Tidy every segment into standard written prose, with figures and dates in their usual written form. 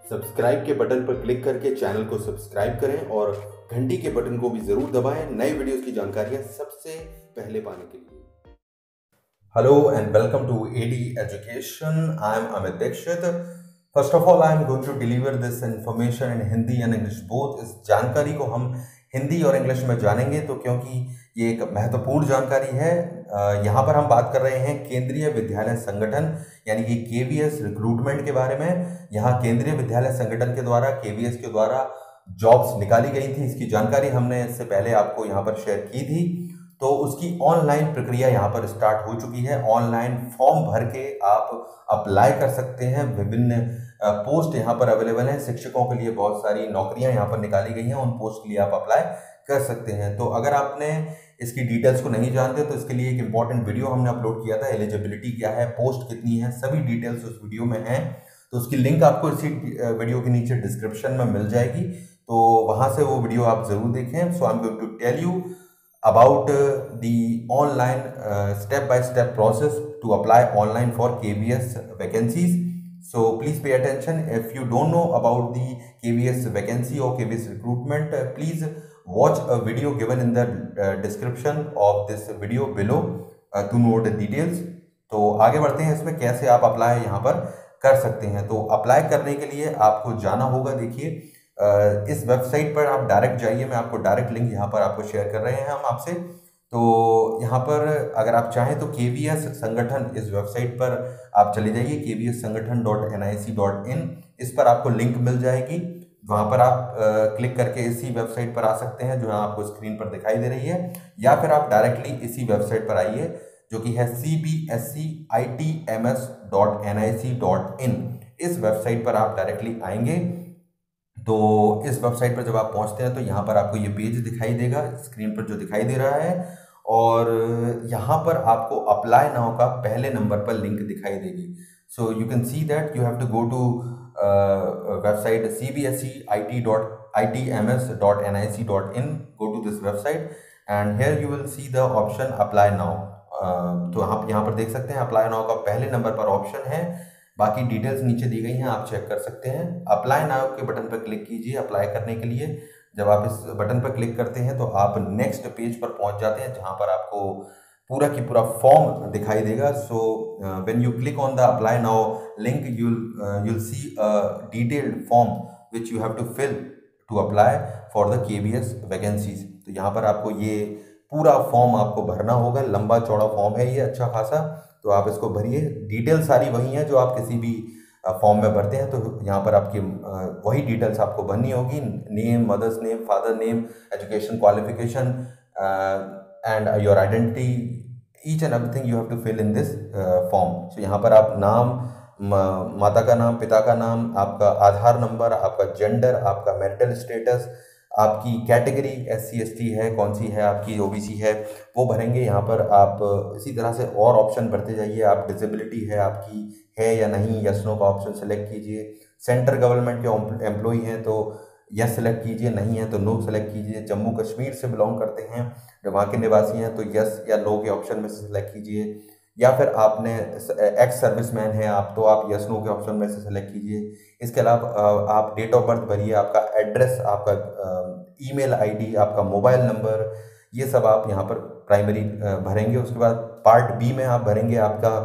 Subscribe के button पर click करके चैनल को सब्सक्राइब करें और घंटी के बटन को भी जरूर दबाएं नए वीडियोस की जानकारियां सबसे पहले पाने के लिए। Hello and welcome to AD Education. I am Amit Dixit. First of all, I am going to deliver this information in Hindi and English both. इस जानकारी को हम हिंदी और इंग्लिश में जानेंगे तो क्योंकि ये एक महत्वपूर्ण जानकारी है। यहाँ पर हम बात कर रहे हैं केंद्रीय विद्यालय संगठन यानी कि KVS रिक्रूटमेंट के बारे में। यहाँ केंद्रीय विद्यालय संगठन के द्वारा KVS के द्वारा जॉब्स निकाली गई थी, इसकी जानकारी हमने इससे पहले आपको यहाँ पर शेयर की थी। तो उसकी ऑनलाइन प्रक्रिया यहाँ पर स्टार्ट हो चुकी है। ऑनलाइन फॉर्म भर के आप अप्लाई कर सकते हैं। विभिन्न पोस्ट यहाँ पर अवेलेबल हैं। शिक्षकों के लिए बहुत सारी नौकरियां यहाँ पर निकाली गई हैं, उन पोस्ट के लिए आप अप्लाई कर सकते हैं। तो अगर आपने इसकी डिटेल्स को नहीं जानते तो इसके लिए एक इम्पॉर्टेंट वीडियो हमने अपलोड किया था। एलिजिबिलिटी क्या है, पोस्ट कितनी है, सभी डिटेल्स उस वीडियो में हैं। तो उसकी लिंक आपको इसी वीडियो के नीचे डिस्क्रिप्शन में मिल जाएगी, तो वहां से वो वीडियो आप जरूर देखें। So I am going to tell you about the online step-by-step process to apply online for KVS vacancies. So please pay attention. If you don't know about the KVS vacancy or KVS recruitment, please watch a video given in the description of this video below to know the details. तो आगे बढ़ते हैं इसमें कैसे आप apply यहाँ पर कर सकते हैं। तो अप्लाई करने के लिए आपको जाना होगा, देखिए इस वेबसाइट पर आप डायरेक्ट जाइए। मैं आपको डायरेक्ट लिंक यहाँ पर आपको शेयर कर रहे हैं हम आपसे। तो यहाँ पर अगर आप चाहें तो KVS संगठन इस वेबसाइट पर आप चले जाइए, kvssangathan.nic.in। इस पर आपको लिंक मिल जाएगी, वहाँ पर आप क्लिक करके इसी वेबसाइट पर आ सकते हैं जो आपको स्क्रीन पर दिखाई दे रही है, या फिर आप डायरेक्टली इसी वेबसाइट पर आइए जो कि है cbscitms.nic.in। इस वेबसाइट पर आप डायरेक्टली आएंगे। तो इस वेबसाइट पर जब आप पहुंचते हैं तो यहाँ पर आपको ये पेज दिखाई देगा, स्क्रीन पर जो दिखाई दे रहा है, और यहाँ पर आपको अप्लाई नाउ का पहले नंबर पर लिंक दिखाई देगी। So you can see that you have to go to website cbscitms.nic.in। Go to this website and here you will see the option apply now. तो आप यहाँ पर देख सकते हैं अप्लाई नाउ का पहले नंबर पर ऑप्शन है। बाकी डिटेल्स नीचे दी गई हैं, आप चेक कर सकते हैं। अप्लाई नाउ के बटन पर क्लिक कीजिए अप्लाई करने के लिए। जब आप इस बटन पर क्लिक करते हैं तो आप नेक्स्ट पेज पर पहुंच जाते हैं जहां पर आपको पूरा की पूरा फॉर्म दिखाई देगा। So when you click on the apply now link you'll see a detailed form which you have to fill to apply for the KVS vacancies. तो यहाँ पर आपको ये पूरा फॉर्म आपको भरना होगा। लंबा चौड़ा फॉर्म है ये, अच्छा खासा। तो आप इसको भरिए। डिटेल सारी वही हैं जो आप किसी भी फॉर्म में भरते हैं। तो यहाँ पर आपकी वही डिटेल्स आपको भरनी होगी, name, mother's name, father name, education qualification and your identity, each and everything you have to fill in this form. So यहाँ पर आप नाम, माता का नाम, पिता का नाम, आपका आधार नंबर, आपका जेंडर, आपका मैरिटल स्टेटस, आपकी कैटेगरी SC ST है, कौन सी है, आपकी OBC है, वो भरेंगे। यहाँ पर आप इसी तरह से और ऑप्शन भरते जाइए। आप डिसेबिलिटी है आपकी है या नहीं, यस नो का ऑप्शन सेलेक्ट कीजिए। सेंट्रल गवर्नमेंट के एम्प्लॉई हैं तो यस सेलेक्ट कीजिए, नहीं है तो नो सेलेक्ट कीजिए। जम्मू कश्मीर से बिलोंग करते हैं, जो वहाँ के निवासी हैं, तो यस या नो के ऑप्शन में से सेलेक्ट कीजिए। या फिर आपने एक्स सर्विसमैन है आप, तो आप यस नो के ऑप्शन में से सेलेक्ट कीजिए। इसके अलावा आप डेट ऑफ बर्थ भरिए, आपका एड्रेस, आपका ईमेल ID, आपका मोबाइल नंबर, ये सब आप यहाँ पर प्राइमरी भरेंगे। उसके बाद पार्ट B में आप भरेंगे आपका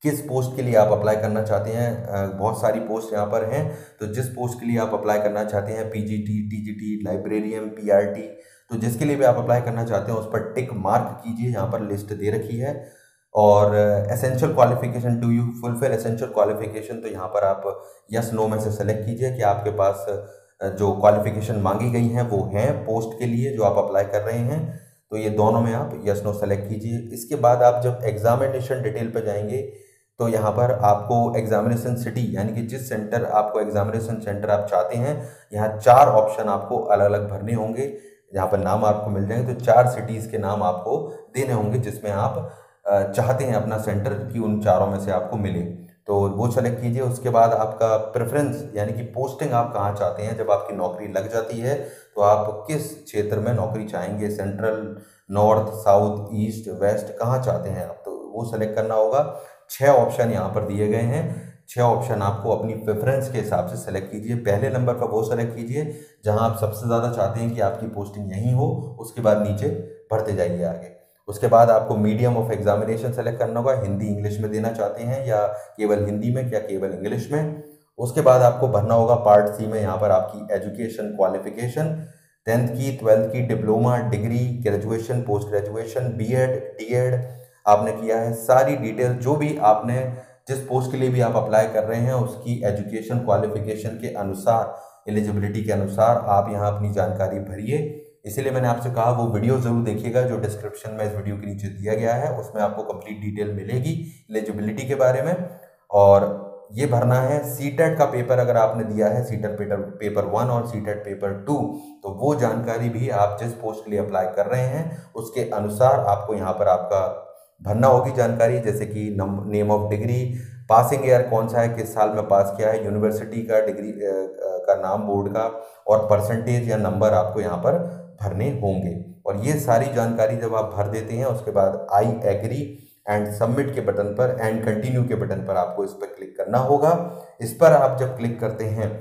किस पोस्ट के लिए आप अप्लाई करना चाहते हैं। बहुत सारी पोस्ट यहाँ पर हैं, तो जिस पोस्ट के लिए आप अप्लाई करना चाहते हैं, PGT, TGT, लाइब्रेरियन, PRT, तो जिसके लिए भी आप अप्लाई करना चाहते हैं उस पर टिक मार्क कीजिए। यहाँ पर लिस्ट दे रखी है। और essential qualification, do you fulfil essential qualification, तो यहाँ पर आप यस नो में से सेलेक्ट कीजिए कि आपके पास जो क्वालिफिकेशन मांगी गई हैं वो हैं पोस्ट के लिए जो आप अप्लाई कर रहे हैं। तो ये दोनों में आप यस नो सेलेक्ट कीजिए। इसके बाद आप जब एग्जामिनेशन डिटेल पर जाएंगे तो यहाँ पर आपको एग्जामिनेशन सिटी यानी कि जिस सेंटर आपको एग्जामिनेशन सेंटर आप चाहते हैं, यहाँ 4 ऑप्शन आपको अलग अलग भरने होंगे। यहाँ पर नाम आपको मिल जाएंगे, तो 4 सिटीज़ के नाम आपको देने होंगे जिसमें आप चाहते हैं अपना सेंटर कि उन चारों में से आपको मिले, तो वो सेलेक्ट कीजिए। उसके बाद आपका प्रेफरेंस यानी कि पोस्टिंग आप कहाँ चाहते हैं। जब आपकी नौकरी लग जाती है तो आप किस क्षेत्र में नौकरी चाहेंगे, central, north, south, east, west, कहाँ चाहते हैं आप, तो वो सेलेक्ट करना होगा। 6 ऑप्शन यहाँ पर दिए गए हैं। 6 ऑप्शन आपको अपनी प्रेफरेंस के हिसाब से सेलेक्ट कीजिए। पहले नंबर पर वो सेलेक्ट कीजिए जहां आप सबसे ज़्यादा चाहते हैं कि आपकी पोस्टिंग यहीं हो, उसके बाद नीचे बढ़ते जाइए आगे। उसके बाद आपको मीडियम ऑफ एग्जामिनेशन सेलेक्ट करना होगा, हिंदी इंग्लिश में देना चाहते हैं या केवल हिंदी में या केवल इंग्लिश में। उसके बाद आपको भरना होगा पार्ट सी में, यहाँ पर आपकी एजुकेशन क्वालिफिकेशन, 10th की 12th की diploma, degree, graduation, post graduation, BEd, DEd आपने किया है, सारी डिटेल जो भी आपने जिस पोस्ट के लिए भी आप अप्लाई कर रहे हैं उसकी एजुकेशन क्वालिफिकेशन के अनुसार, एलिजिबिलिटी के अनुसार आप यहाँ अपनी जानकारी भरिए। इसीलिए मैंने आपसे कहा वो वीडियो ज़रूर देखिएगा जो डिस्क्रिप्शन में इस वीडियो के नीचे दिया गया है, उसमें आपको कंप्लीट डिटेल मिलेगी एलिजिबिलिटी के बारे में। और ये भरना है सीटेट का पेपर अगर आपने दिया है, सीटेट पेपर 1 और सीटेट पेपर 2, तो वो जानकारी भी आप जिस पोस्ट के लिए अप्लाई कर रहे हैं उसके अनुसार आपको यहाँ पर आपका भरना होगी जानकारी, जैसे कि name of degree, passing year कौन सा है, किस साल में पास किया है, यूनिवर्सिटी का, डिग्री का नाम बोर्ड का, और परसेंटेज या नंबर आपको यहाँ पर भरने होंगे। और ये सारी जानकारी जब आप भर देते हैं उसके बाद आई एग्री एंड सबमिट के बटन पर, एंड कंटिन्यू के बटन पर आपको इस पर क्लिक करना होगा। इस पर आप जब क्लिक करते हैं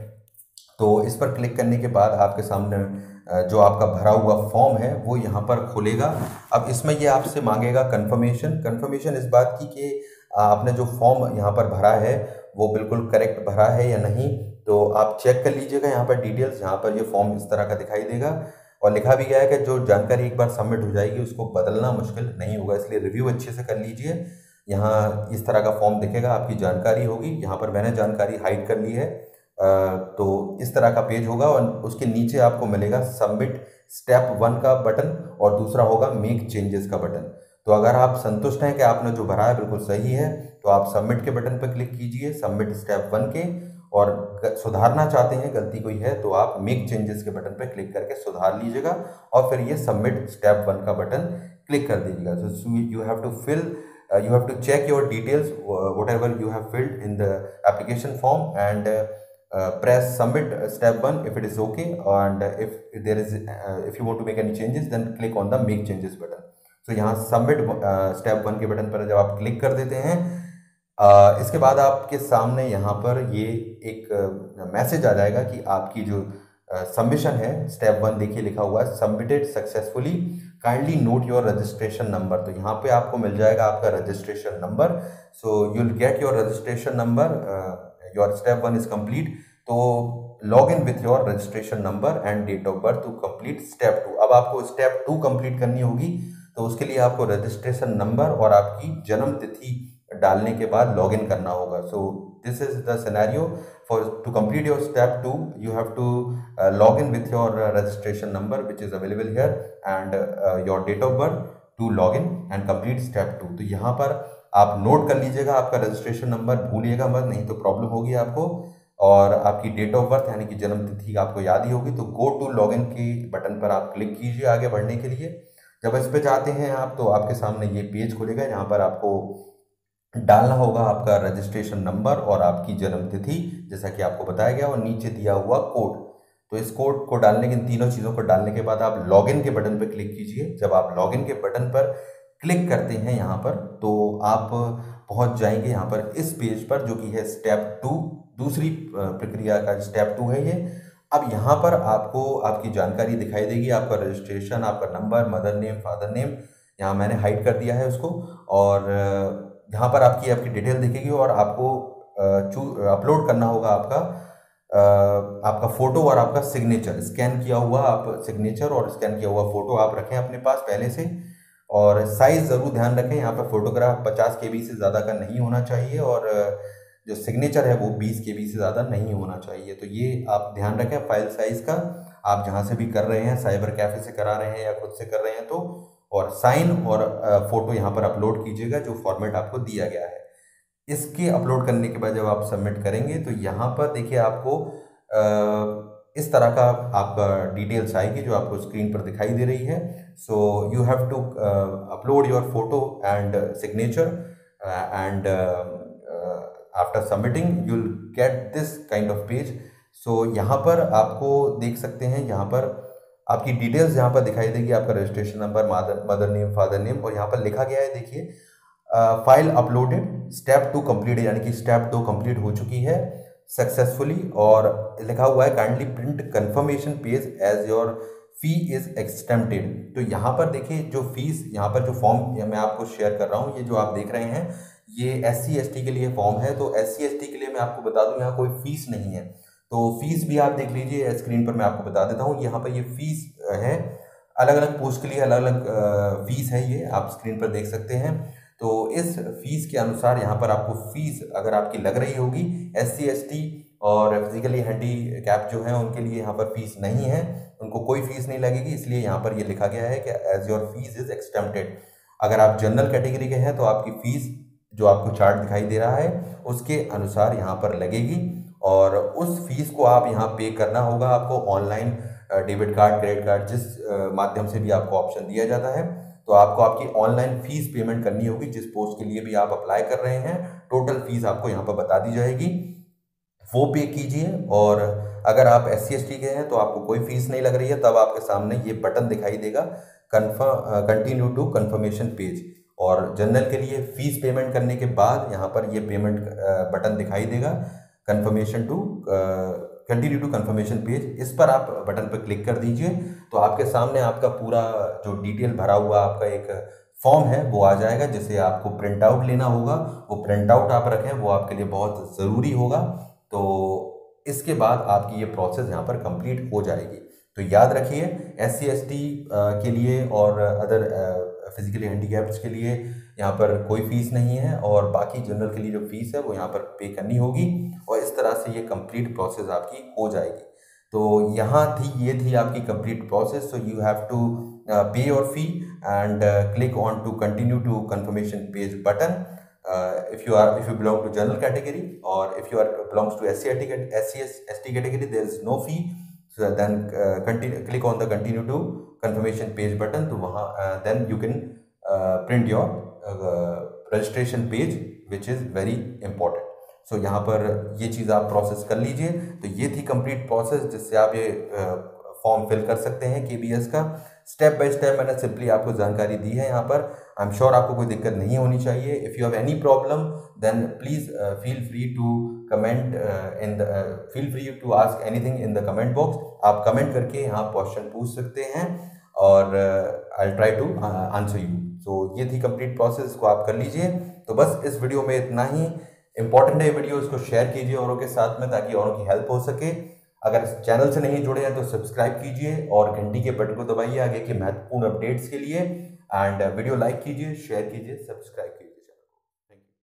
तो इस पर क्लिक करने के बाद आपके सामने जो आपका भरा हुआ फॉर्म है वो यहाँ पर खुलेगा। अब इसमें ये आपसे मांगेगा कंफर्मेशन इस बात की कि आपने जो फॉर्म यहाँ पर भरा है वो बिल्कुल करेक्ट भरा है या नहीं। तो आप चेक कर लीजिएगा यहाँ पर डिटेल्स, यहाँ पर ये फॉर्म इस तरह का दिखाई देगा और लिखा भी गया है कि जो जानकारी एक बार सबमिट हो जाएगी उसको बदलना मुश्किल नहीं होगा, इसलिए रिव्यू अच्छे से कर लीजिए। यहाँ इस तरह का फॉर्म दिखेगा, आपकी जानकारी होगी, यहाँ पर मैंने जानकारी हाइड कर ली है। तो इस तरह का पेज होगा और उसके नीचे आपको मिलेगा सबमिट स्टेप 1 का बटन और दूसरा होगा मेक चेंजेस का बटन। तो अगर आप संतुष्ट हैं कि आपने जो भरा है बिल्कुल सही है तो आप सबमिट के बटन पर क्लिक कीजिए, सबमिट स्टेप 1 के, और सुधारना चाहते हैं गलती कोई है तो आप मेक चेंजेस के बटन पर क्लिक करके सुधार लीजिएगा और फिर ये सबमिट स्टेप 1 का बटन क्लिक कर दीजिएगा। So you have to fill you have to check your details whatever you have filled in the application form and press submit step 1 if it is okay, and if there is if you want to make any changes then click on the make changes button. So यहाँ submit step 1 के button पर जब आप click कर देते हैं इसके बाद आपके सामने यहाँ पर ये एक मैसेज आ जाएगा कि आपकी जो सबमिशन है स्टेप 1 देखिए लिखा हुआ है submitted successfully, kindly note your registration number. तो यहाँ पे आपको मिल जाएगा आपका registration number. So you will get your registration number, your step 1 is complete. तो log in with your registration number and date of birth to complete step 2। अब आपको स्टेप 2 कंप्लीट करनी होगी तो उसके लिए आपको रजिस्ट्रेशन नंबर और आपकी जन्म तिथि डालने के बाद लॉग इन करना होगा। So this is the scenario for to complete your step 2 you have to log in with your registration number which is available here and your date of birth to log in and complete step 2। तो यहाँ पर आप note कर लीजिएगा आपका registration number, भूलिएगा मत नहीं तो प्रॉब्लम होगी आपको, और आपकी डेट ऑफ बर्थ यानी कि जन्म तिथि आपको याद ही होगी। तो गो टू लॉग इन के बटन पर आप क्लिक कीजिए आगे बढ़ने के लिए। जब इस पर जाते हैं आप तो आपके सामने ये पेज खुलेगा, यहाँ पर आपको डालना होगा आपका रजिस्ट्रेशन नंबर और आपकी जन्म तिथि जैसा कि आपको बताया गया, और नीचे दिया हुआ कोड। तो इस कोड को डालने के, इन तीनों चीज़ों को डालने के बाद आप लॉगिन के बटन पर क्लिक कीजिए। जब आप लॉगिन के बटन पर क्लिक करते हैं यहाँ पर तो आप पहुँच जाएंगे यहाँ पर इस पेज पर जो कि है स्टेप 2, दूसरी प्रक्रिया का स्टेप 2 है ये। अब यहाँ पर आपको आपकी जानकारी दिखाई देगी, आपका रजिस्ट्रेशन, आपका number, mother name, father name, यहाँ मैंने हाइड कर दिया है उसको, और यहाँ पर आपकी डिटेल दिखेगी और आपको अपलोड करना होगा आपका फ़ोटो और आपका सिग्नेचर, स्कैन किया हुआ आप सिग्नेचर और स्कैन किया हुआ फ़ोटो आप रखें अपने पास पहले से। और साइज़ ज़रूर ध्यान रखें, यहाँ पर फोटोग्राफ 50 KB से ज़्यादा का नहीं होना चाहिए और जो सिग्नेचर है वो 20 KB से ज़्यादा नहीं होना चाहिए। तो ये आप ध्यान रखें फाइल साइज़ का, आप जहाँ से भी कर रहे हैं, साइबर कैफ़े से करा रहे हैं या खुद से कर रहे हैं तो, और साइन और फोटो यहाँ पर अपलोड कीजिएगा जो फॉर्मेट आपको दिया गया है। इसके अपलोड करने के बाद जब आप सबमिट करेंगे तो यहाँ पर देखिए आपको इस तरह का आपका डिटेल्स आएगी जो आपको स्क्रीन पर दिखाई दे रही है। So you have to upload your photo and signature and after submitting you will get this kind of page. So यहाँ पर आपको देख सकते हैं, यहाँ पर आपकी डिटेल्स यहाँ पर दिखाई देगी, आपका registration number, mother name, father name, और यहाँ पर लिखा गया है देखिए फाइल अपलोडेड, स्टेप 2 कंप्लीट, यानी कि स्टेप 2 कंप्लीट हो चुकी है सक्सेसफुली, और लिखा हुआ है kindly print confirmation page as your fee is exempted. तो यहाँ पर देखिए जो फीस, यहाँ पर जो फॉर्म मैं आपको शेयर कर रहा हूँ, ये जो आप देख रहे हैं ये SC ST के लिए फॉर्म है। तो SC ST के लिए मैं आपको बता दूं यहाँ कोई फीस नहीं है। तो फीस भी आप देख लीजिए स्क्रीन पर, मैं आपको बता देता हूँ। यहाँ पर ये फीस है, अलग अलग पोस्ट के लिए अलग अलग फीस है, ये आप स्क्रीन पर देख सकते हैं। तो इस फीस के अनुसार यहाँ पर आपको फीस अगर आपकी लग रही होगी, SC ST और फिजिकली हैंडीकैप जो हैं उनके लिए यहाँ पर फीस नहीं है, उनको कोई फीस नहीं लगेगी। इसलिए यहाँ पर ये लिखा गया है कि एज योर फीस इज एक्सटेम्प्टेड। अगर आप जनरल कैटेगरी के हैं तो आपकी फीस जो आपको चार्ट दिखाई दे रहा है उसके अनुसार यहाँ पर लगेगी, और उस फीस को आप यहाँ पे करना होगा आपको online, debit card, credit card, जिस माध्यम से भी आपको ऑप्शन दिया जाता है। तो आपको आपकी ऑनलाइन फीस पेमेंट करनी होगी, जिस पोस्ट के लिए भी आप अप्लाई कर रहे हैं। टोटल फीस आपको यहाँ पर बता दी जाएगी, वो पे कीजिए। और अगर आप SC ST के हैं तो आपको कोई फीस नहीं लग रही है, तब आपके सामने ये बटन दिखाई देगा कंटिन्यू टू कंफर्मेशन पेज। और जनरल के लिए फीस पेमेंट करने के बाद यहाँ पर ये पेमेंट बटन दिखाई देगा confirmation to continue to confirmation page. इस पर आप बटन पर क्लिक कर दीजिए, तो आपके सामने आपका पूरा जो डिटेल भरा हुआ आपका एक फॉर्म है वो आ जाएगा, जिसे आपको प्रिंट आउट लेना होगा। वो प्रिंट आउट आप रखें, वो आपके लिए बहुत ज़रूरी होगा। तो इसके बाद आपकी ये प्रोसेस यहाँ पर कंप्लीट हो जाएगी। तो याद रखिए SC ST के लिए और अदर फिजिकली हैंडीकैप्ड के लिए यहाँ पर कोई फीस नहीं है, और बाकी जनरल के लिए जो फीस है वो यहाँ पर पे करनी होगी, और इस तरह से ये कंप्लीट प्रोसेस आपकी हो जाएगी। तो ये थी आपकी complete process. So you have to pay your fee and click on to continue to confirmation page button if you belong to general category, or if you belongs to SC ST category, there is no fee. So then click on the continue to confirmation page button. तो वहाँ then you can print your registration page, which is very important. So यहाँ पर ये चीज़ आप process कर लीजिए। तो ये थी कंप्लीट प्रोसेस, जिससे आप ये फॉर्म फिल कर सकते हैं KBS का। स्टेप बाय स्टेप मैंने सिंपली आपको जानकारी दी है यहाँ पर। आई एम श्योर आपको कोई दिक्कत नहीं होनी चाहिए। If you have any problem then please feel free to ask anything in the comment box. आप कमेंट करके यहाँ क्वेश्चन पूछ सकते हैं, और I will try to answer you. So ये थी कंप्लीट प्रोसेस, इसको आप कर लीजिए। तो बस इस वीडियो में इतना ही। इंपॉर्टेंट है वीडियो, इसको शेयर कीजिए औरों के साथ में, ताकि औरों की हेल्प हो सके। अगर चैनल से नहीं जुड़े हैं तो सब्सक्राइब कीजिए और घंटी के बटन को दबाइए आगे के महत्वपूर्ण अपडेट्स के लिए। एंड वीडियो लाइक कीजिए, शेयर कीजिए, सब्सक्राइब कीजिए।